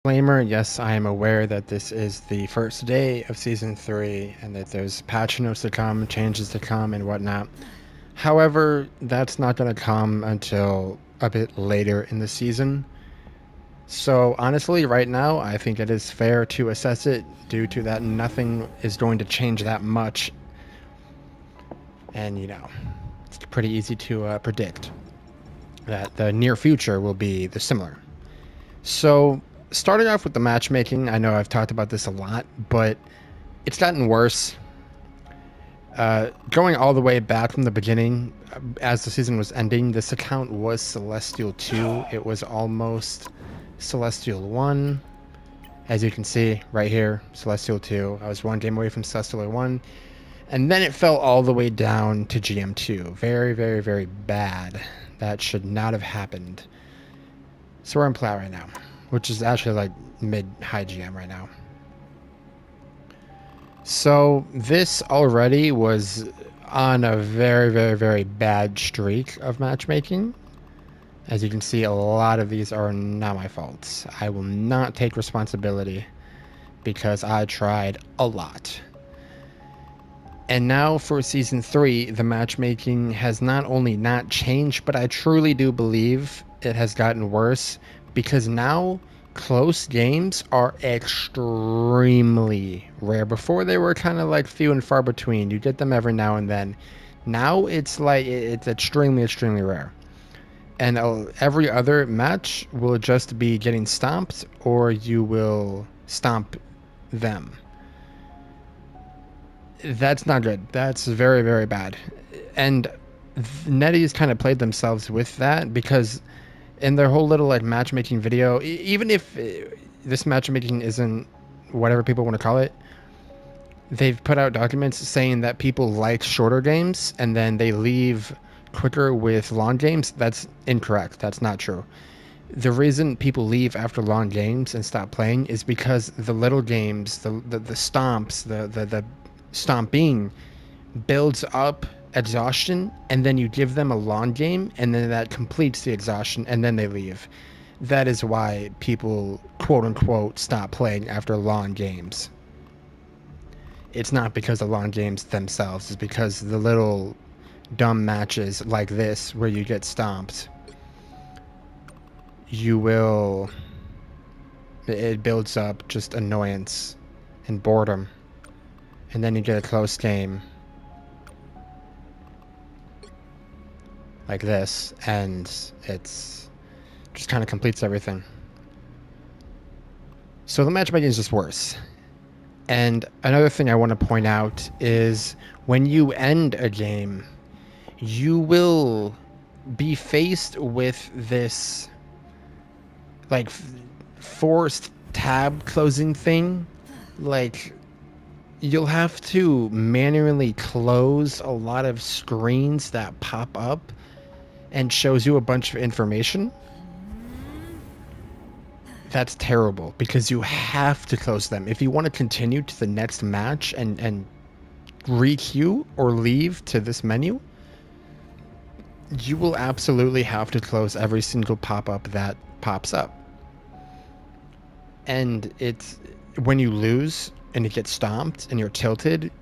Disclaimer, yes, I am aware that this is the first day of Season 3 and that there's patch notes to come, changes to come, and whatnot. However, that's not going to come until a bit later in the season. So, honestly, right now, I think it is fair to assess it due to that nothing is going to change that much. And, it's pretty easy to predict that the near future will be the similar. So, starting off with the matchmaking, I know I've talked about this a lot, but it's gotten worse. Going all the way back from the beginning, as the season was ending, this account was Celestial 2. It was almost Celestial 1. As you can see right here, Celestial 2. I was one game away from Celestial 1. And then it fell all the way down to GM2. Very, very, very bad. That should not have happened. So we're in Plat right now, which is actually like mid-high GM right now. So this already was on a very, very, very bad streak of matchmaking. As you can see, a lot of these are not my faults. I will not take responsibility because I tried a lot. And now for Season 3, the matchmaking has not only not changed, but I truly do believe it has gotten worse because now close games are extremely rare. Before they were kind of like few and far between. You get them every now and then. Now it's like it's extremely, extremely rare. And every other match will just be getting stomped or you will stomp them. That's not good. That's very, very bad. And Netease kind of played themselves with that because in their whole little like matchmaking video, even if this matchmaking isn't whatever people want to call it, they've put out documents saying that people like shorter games and then they leave quicker with long games. That's incorrect. That's not true. The reason people leave after long games and stop playing is because the little games, the stomps, the stomping builds up exhaustion, and then you give them a long game, and then that completes the exhaustion, and then they leave. That is why people, quote unquote, stop playing after long games. It's not because of long games themselves, it's because the little dumb matches like this, where you get stomped, it builds up just annoyance and boredom. And then you get a close game like this, and it's just kind of completes everything. So the matchmaking is just worse. And another thing I want to point out is when you end a game, you will be faced with this like forced tab closing thing. Like you'll have to manually close a lot of screens that pop up and shows you a bunch of information. That's terrible because you have to close them. If you want to continue to the next match and re-queue or leave to this menu, you will absolutely have to close every single pop-up that pops up. And it's when you lose and you get stomped and you're tilted,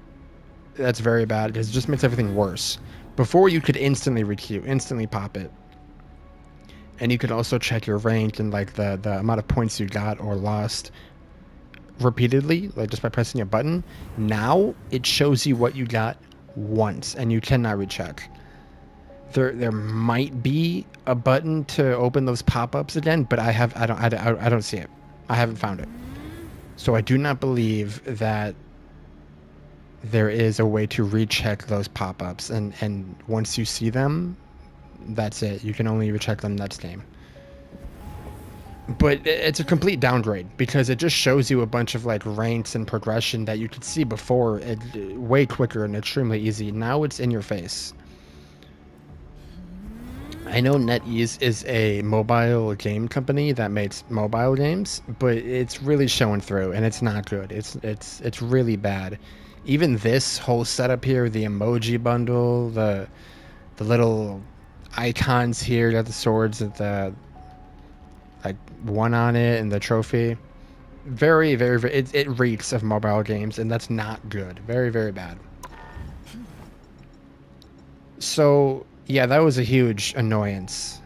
that's very bad because it just makes everything worse. Before you could instantly re-queue, instantly pop it. And you could also check your rank and like the amount of points you got or lost repeatedly, like just by pressing a button. Now it shows you what you got once and you cannot recheck. There might be a button to open those pop-ups again, but I don't see it. I haven't found it. So I do not believe that there is a way to recheck those pop-ups, and once you see them, that's it. You can only recheck them next game. But it's a complete downgrade because it just shows you a bunch of like ranks and progression that you could see before way quicker and extremely easy. Now it's in your face. I know NetEase is a mobile game company that makes mobile games, but it's really showing through and it's not good. It's really bad. Even this whole setup here, the emoji bundle, the little icons here, got the swords and the like one on it and the trophy. Very, very, very it reeks of mobile games, and that's not good. Very, very bad. So yeah, that was a huge annoyance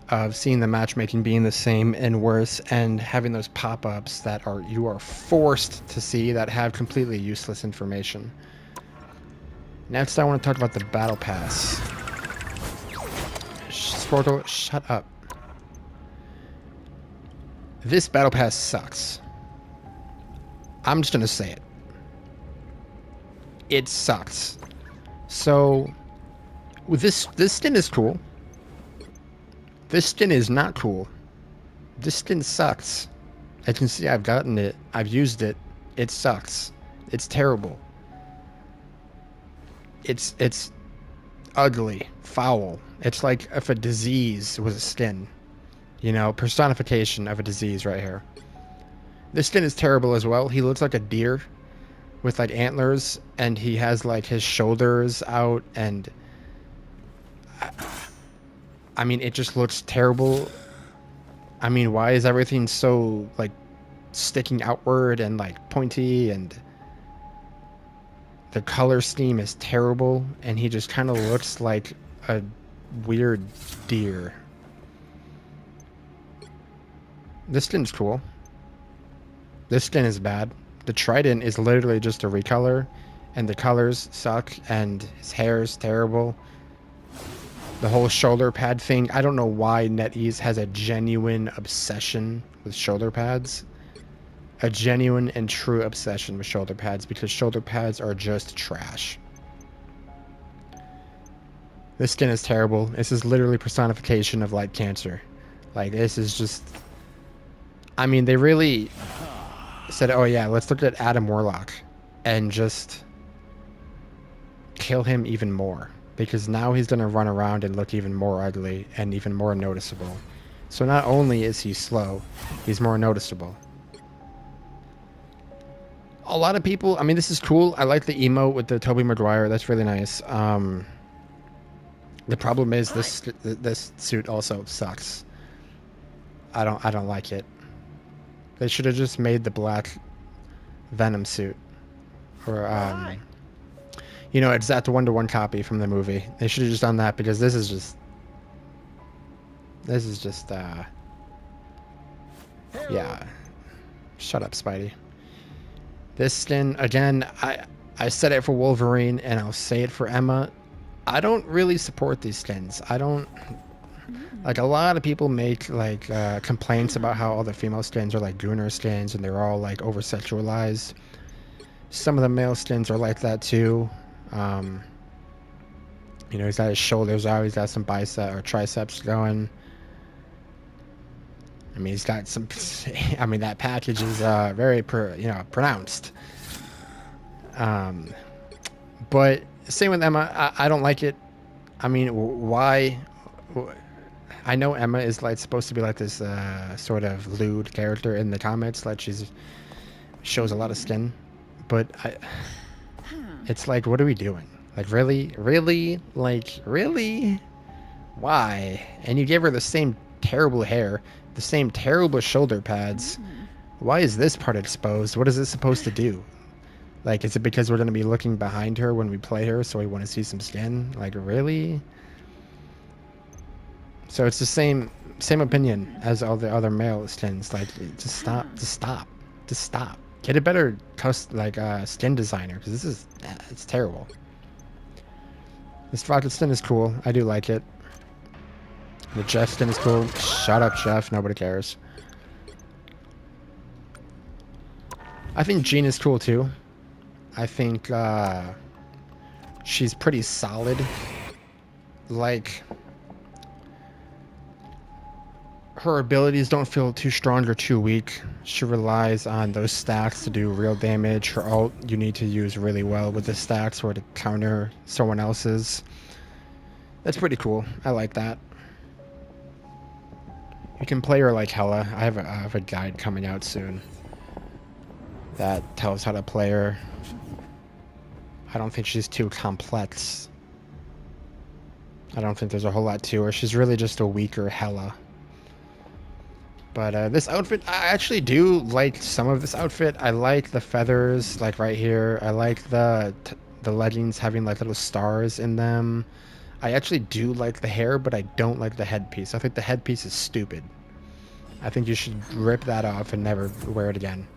of seeing the matchmaking being the same and worse, and having those pop-ups that are you are forced to see that have completely useless information. Next, I want to talk about the battle pass. Sportal, shut up. This battle pass sucks. I'm just gonna say it. It sucks. So this skin is cool. This skin is not cool. This skin sucks. I can see I've gotten it. I've used it. It sucks. It's terrible. It's ugly, foul. It's like if a disease was a skin. You know, personification of a disease right here. This skin is terrible as well. He looks like a deer with like antlers, and he has like his shoulders out, and I mean, it just looks terrible. I mean, why is everything so like sticking outward and like pointy, and the color scheme is terrible, and he just kind of looks like a weird deer. This skin's cool. This skin is bad. The trident is literally just a recolor, and the colors suck, and his hair is terrible. The whole shoulder pad thing, I don't know why Netease has a genuine obsession with shoulder pads. A genuine and true obsession with shoulder pads, because shoulder pads are just trash. This skin is terrible. This is literally personification of like cancer. Like, this is just... I mean, they really said, oh yeah, let's look at Adam Warlock and just kill him even more, because now he's going to run around and look even more ugly and even more noticeable. So not only is he slow, he's more noticeable. A lot of people, I mean, this is cool. I like the emote with the Tobey Maguire. That's really nice. The problem is this suit also sucks. I don't like it. They should have just made the black Venom suit, or you know, it's that 1-to-1 copy from the movie. They should have just done that, because this is just yeah. Shut up, Spidey. This skin, again, I said it for Wolverine, and I'll say it for Emma. I don't really support these skins. I don't... Like, a lot of people make, like, complaints about how all the female skins are, like, gooner skins, and they're all, like, over-sexualized. Some of the male skins are like that, too. You know, he's got his shoulders out, he's got some bicep or triceps going. I mean, he's got some... I mean, that package is very, pronounced. But same with Emma. I don't like it. I mean, why... I know Emma is like supposed to be like this sort of lewd character in the comics. Like, she's shows a lot of skin. But it's like, what are we doing? Like, really? Really? Like, really? Why? And you gave her the same terrible hair, the same terrible shoulder pads. Why is this part exposed? What is this supposed to do? Like, is it because we're going to be looking behind her when we play her, so we want to see some skin? Like, really? So it's the same opinion as all the other male skins. Like, just stop. Get a better skin designer, because this is... it's terrible. This Rocket skin is cool. I do like it. The Jeff skin is cool. Shut up, Jeff. Nobody cares. I think Jean is cool, too. I think she's pretty solid. Like, her abilities don't feel too strong or too weak. She relies on those stacks to do real damage. Her ult, you need to use really well with the stacks or to counter someone else's. That's pretty cool. I like that. You can play her like hella. I have a guide coming out soon that tells how to play her. I don't think she's too complex. I don't think there's a whole lot to her. She's really just a weaker hella. But this outfit, I actually do like some of this outfit. I like the feathers, like right here. I like the leggings having like little stars in them. I actually do like the hair, but I don't like the headpiece. I think the headpiece is stupid. I think you should rip that off and never wear it again.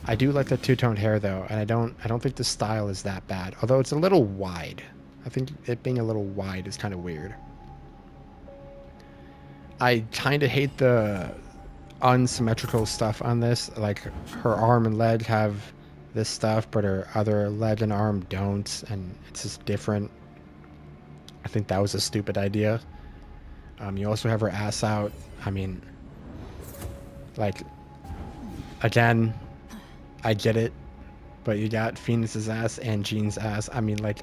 I do like the two-toned hair though, and I don't think the style is that bad. Although it's a little wide. I think it being a little wide is kind of weird. I kind of hate the unsymmetrical stuff on this. Like her arm and leg have this stuff, but her other leg and arm don't, and it's just different. I think that was a stupid idea. You also have her ass out. I mean, like, again, I get it, but you got Phoenix's ass and Jean's ass. I mean, like,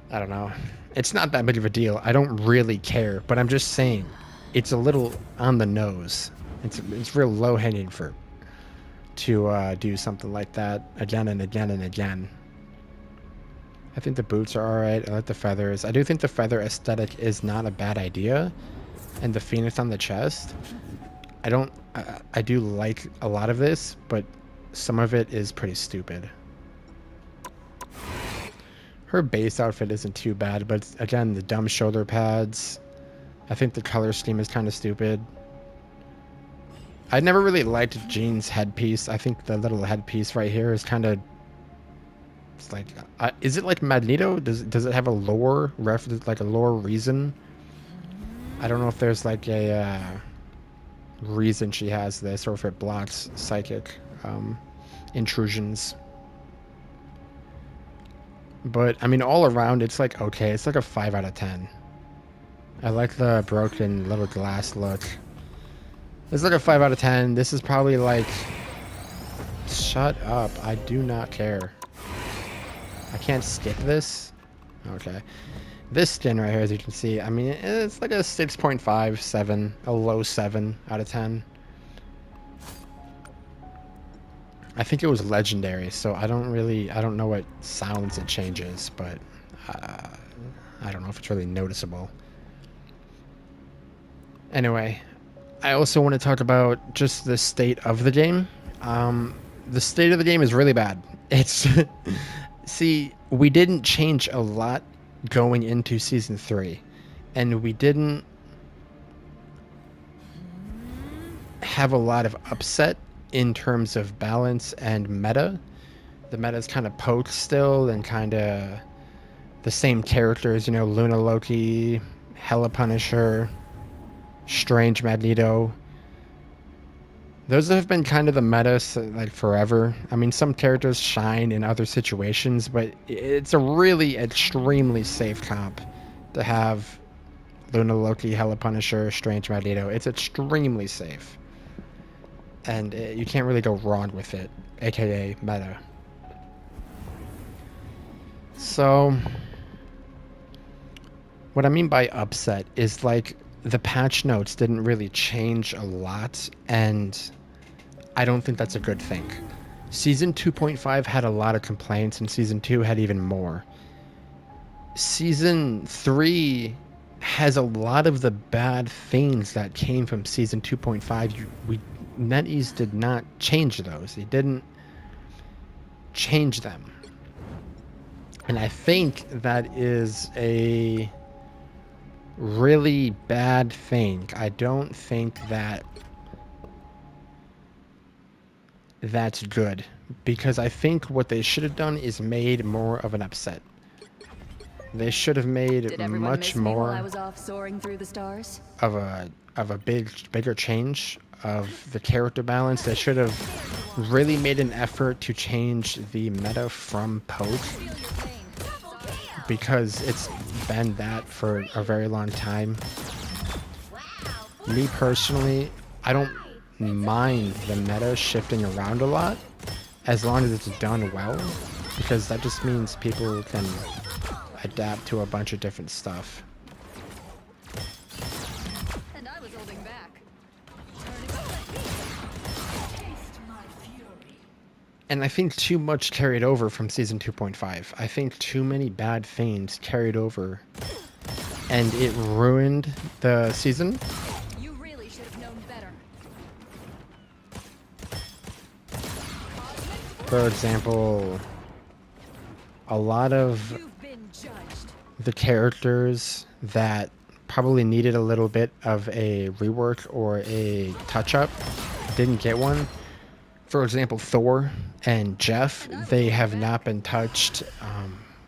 I don't know. It's not that big of a deal. I don't really care, but I'm just saying, it's a little on the nose. It's real low hanging fruit to do something like that again and again and again. I think the boots are alright. I like the feathers. I do think the feather aesthetic is not a bad idea. And the phoenix on the chest. I do like a lot of this, but some of it is pretty stupid. Her base outfit isn't too bad, but again, the dumb shoulder pads. I think the color scheme is kind of stupid. I never really liked Jean's headpiece. I think the little headpiece right here is kind of... It's like, is it like Magneto? Does it have a lore like a lore reason? I don't know if there's like a reason she has this, or if it blocks psychic intrusions. But I mean, all around, it's like okay. It's like a 5 out of 10. I like the broken little glass look. It's like a 5 out of 10. This is probably like... Shut up! I do not care. I can't skip this. Okay. This skin right here, as you can see, I mean, it's like a 6.5, 7, a low 7 out of 10. I think it was legendary, so I don't know what sounds it changes, but I don't know if it's really noticeable. Anyway, I also want to talk about just the state of the game. The state of the game is really bad. It's... See, we didn't change a lot going into Season 3. And we didn't have a lot of upset in terms of balance and meta. The meta is kind of poked still and kind of the same characters, you know, Luna Loki, Hella Punisher, Strange Magneto. Those have been kind of the meta like forever. I mean, some characters shine in other situations, but it's a really extremely safe comp to have Luna Loki, Hella Punisher, Strange Magneto. It's extremely safe. And you can't really go wrong with it, aka meta. So, what I mean by upset is like the patch notes didn't really change a lot, and I don't think that's a good thing. Season 2.5 had a lot of complaints, and Season 2 had even more. Season 3 has a lot of the bad things that came from Season 2.5. Netease did not change those. He didn't change them. And I think that is a really bad thing. I don't think that that's good, because I think what they should have done is made more of an upset. They should have made much more I was off soaring through the stars? of a bigger change of the character balance. They should have really made an effort to change the meta from poke, because it's been that for a very long time. Me personally, I don't mind the meta shifting around a lot as long as it's done well, because that just means people can adapt to a bunch of different stuff. And I was holding back. And I think too much carried over from Season 2.5. I think too many bad things carried over, and it ruined the season. You really should have known better. For example, a lot of You've been judged. the characters that probably needed a little bit of a rework or a touch-up didn't get one. For example, Thor and Jeff, they have not been touched,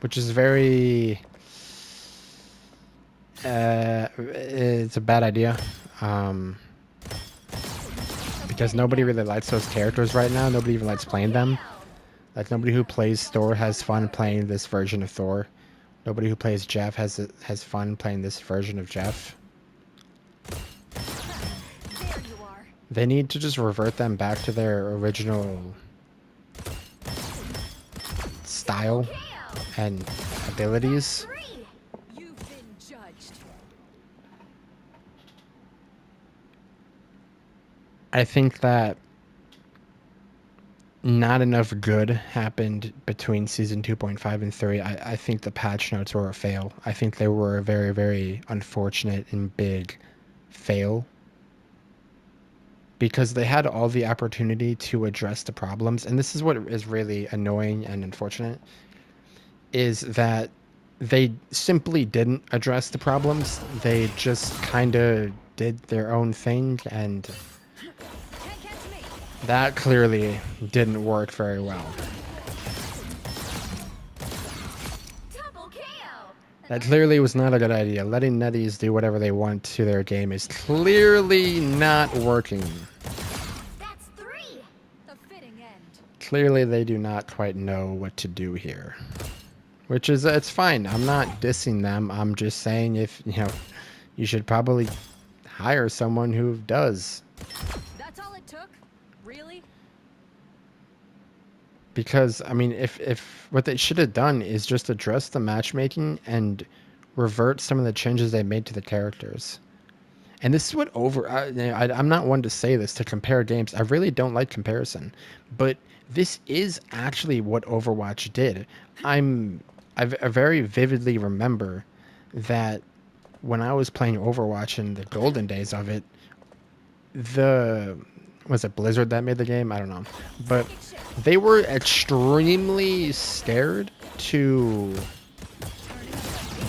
which is very... it's a bad idea. Because nobody really likes those characters right now. Nobody even likes playing them. Like, nobody who plays Thor has fun playing this version of Thor. Nobody who plays Jeff has fun playing this version of Jeff. There you are. They need to just revert them back to their original style and abilities. Three. You've been judged. I think that not enough good happened between season 2.5 and 3. I think the patch notes were a fail. I think they were a very, very unfortunate and big fail. Because they had all the opportunity to address the problems. And this is what is really annoying and unfortunate, is that they simply didn't address the problems. They just kind of did their own thing, and Can't catch me. that clearly didn't work very well. Double KO. That clearly was not a good idea. Letting Netease do whatever they want to their game is clearly not working. That's three. A fitting end. Clearly they do not quite know what to do here. Which is, it's fine. I'm not dissing them. I'm just saying, if, you should probably hire someone who does. That's all it took? Really? Because, I mean, if what they should have done is just address the matchmaking and revert some of the changes they made to the characters. And this is what I'm not one to say this, to compare games. I really don't like comparison. But this is actually what Overwatch did. I very vividly remember that when I was playing Overwatch in the golden days of it, was it Blizzard that made the game? I don't know. But they were extremely scared to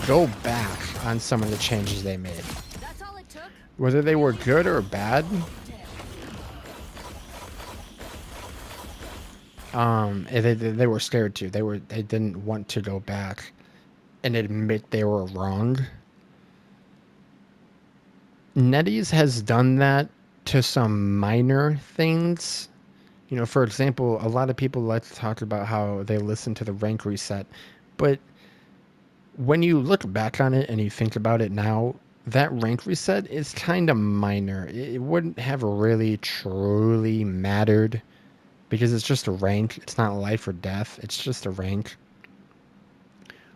go back on some of the changes they made. That's all it took? Whether they were good or bad, they were scared to. They didn't want to go back and admit they were wrong. Netease has done that to some minor things. For example, a lot of people like to talk about how they listen to the rank reset, but when you look back on it and you think about it now, that rank reset is kind of minor. It wouldn't have really truly mattered because it's just a rank. It's not life or death. It's just a rank.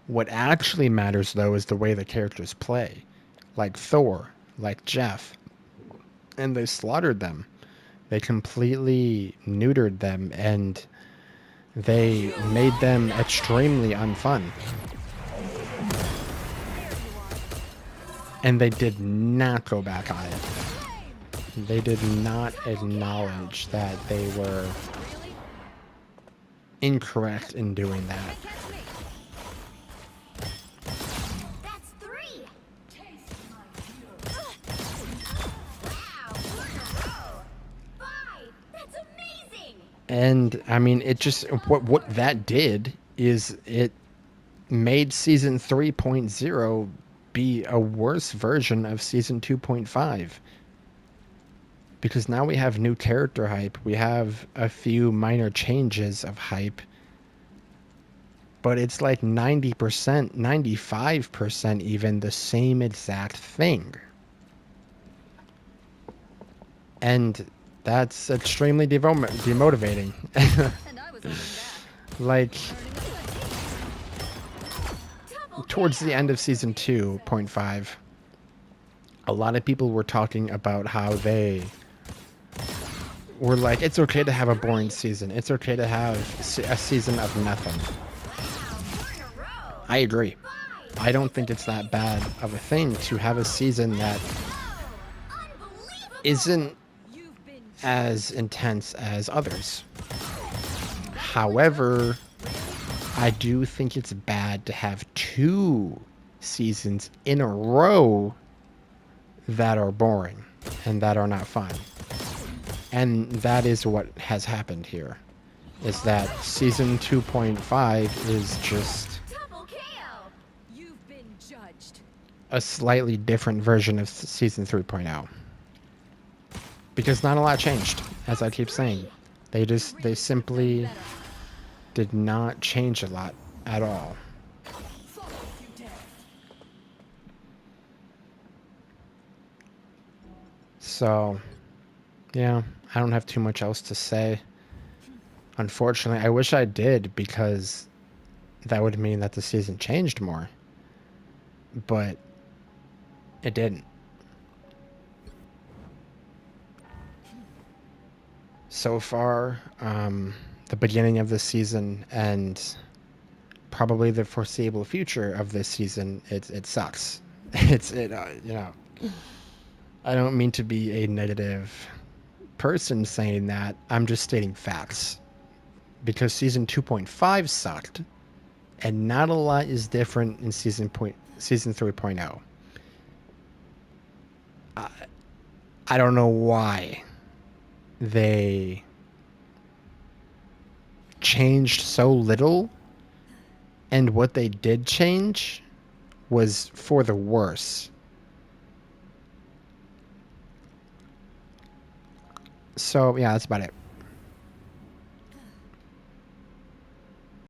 What actually matters, though, is the way the characters play. Like Thor, like Jeff. And they slaughtered them. They completely neutered them, and they made them extremely unfun. And they did not go back on it. They did not acknowledge that they were incorrect in doing that. That's three. That's amazing. And I mean, it just what that did is it made season 3.0 be a worse version of season 2.5. Because now we have new character hype. We have a few minor changes of hype. But it's like 90%, 95% even the same exact thing. And that's extremely demotivating. And I was holding back. Like, towards the end of season 2.5, a lot of people were talking about how they were like, it's okay to have a boring season. It's okay to have a season of nothing. I agree. I don't think it's that bad of a thing to have a season that isn't as intense as others. However, I do think it's bad to have 2 seasons in a row that are boring and that are not fun. And that is what has happened here. Is that season 2.5 is just Double kill. You've been judged. a slightly different version of season 3.0. Because not a lot changed, as I keep saying. They simply did not change a lot at all. So, yeah, I don't have too much else to say. Unfortunately, I wish I did, because that would mean that the season changed more. But it didn't. So far, the beginning of this season and probably the foreseeable future of this season, it sucks. I don't mean to be a negative person saying that. I'm just stating facts. Because season 2.5 sucked, and not a lot is different in season 3.0. I don't know why they changed so little, and what they did change was for the worse. So yeah, that's about it.